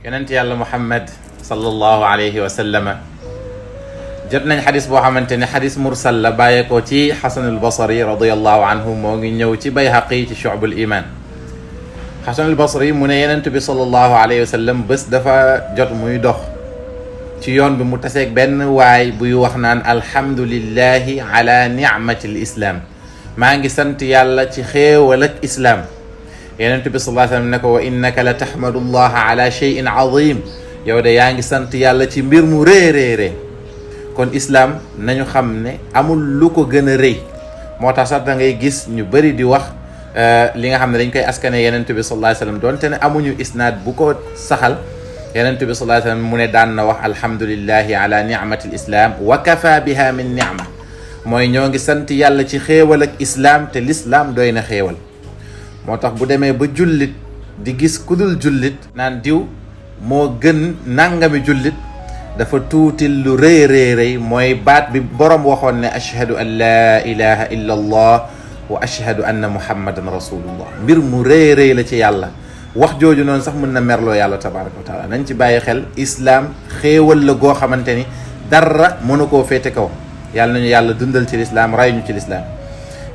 yonent yàlla Muhammad sallallahu alayhi wa sallama jot nañ xadis boo xamante ne xadis mursal la bàyyeekoo ci xasanul basri radiallahu anhu moo ngi ñëw ci bayhaqi ci shu'bul iman. xasanul basri mu ne yonent bi sallallahu alayhi wa sallam bés dafa jot muy dox ci yoon bi mu taseeg benn waay buy wax naan alhamdulillahi ala nicmatil islam, maa ngi sant yàlla ci xéewal ak islaam. yonent bi sallallahu alayhi wa sallam ne ko wa innaka la taxmadu llaha ala cheyin azim, yow de yaa ngi sant yàlla ci mbir mu réeréerée. kon islaam nañu xam ne amul lu ko gën a rëy, moo tax sax da ngay gis ñu bëri di wax li nga xam ne dañ koy askane yonent bi sallallahu alayhi wa sallam doonte ne amuñu isnaad bu ko saxal. yonent bi sallallahu alayhi wa sallam mu ne daan na wax alhamdulillahi ala nicmatil islam wa kafa biha min nicma, mooy ñoo ngi sant yàlla ci xéewal ak islaam te lislaam doy na xéewal. moo tax bu demee ba jullit di gis kudul jullit naan diw moo gën nangami jullit, dafa tuutil lu rëy rëy rëy, mooy baat bi borom waxoon ne ashhadu an laa ilaha illa allah wa ashhadu anna muhammadan rasulullah. mbir mu rëy rëy la ci yàlla. wax jooju noonu sax mën na merloo yàlla tabaraka wa taala. nañ ci bàyyi xel, islaam xéewal la goo xamante ni dara mënu koo féete kaw. yàlla nañu yàlla dundal ci lislaam, ray ñu ci lislaam.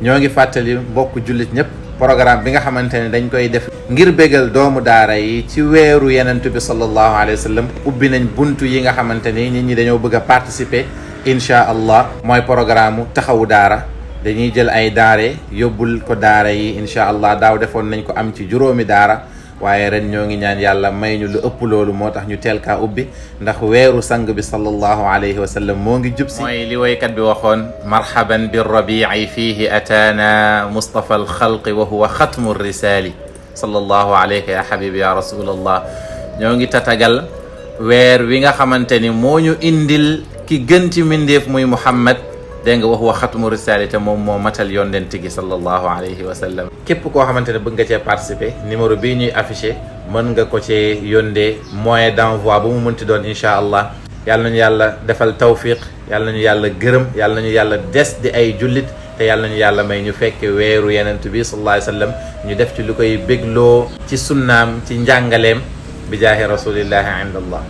ñoo ngi fàttali mbokk jullit ñëpp programme bi nga xamante ne dañ koy def ngir bégal doomu daara yi ci weeru yenent bi sallallahu alayhi wa sallam. ubbi nañ buntu yi nga xamante ni nit ñi dañoo bëgg a participer inchaa allah. mooy programme taxawu daara, dañuy jël ay daare yóbbul ko daara yi inchaa allah. daaw defoon nañ ko am ci 5 daara, waaye ren ñoo ngi ñaan yàlla may ñu lu ëpp loolu, moo tax ñu teel kaa ubbi ndax weeru sang bi sallallahu alayhi wa sallam moo ngi jub si. mooy li woykat bi waxoon marhaban birrabii fiihi ataana mustafa alxalqi wa huwa xatmu risali sallallahu alayka ya habibi ya rasulallah. ñoo ngi tatagal weer wi nga xamante ni moo ñu indil ki gën ci mindeef muy Muhammad, dégg nga wax wa xatmu risali, te moom moo matal yonent gi sallallahu alayhi wa sallam. képp koo xamante ne bëgg nga cee participer, numéro bii ñuy affiché mën nga ko cee yóndee moyen d'envoi bu mu mënti doon incha allah. yàlla nañu yàlla defal tawfiq, yàlla nañu yàlla gërëm, yàlla nañu yàlla des di ay jullit, te yàlla nañu yàlla may ñu fekke weeru yenent bi sallallahu alayhi wa sallam, ñu def ci lu koy bégloo ci sunnaam, ci njàngaleem bi jaahi rasulillahi inda allah.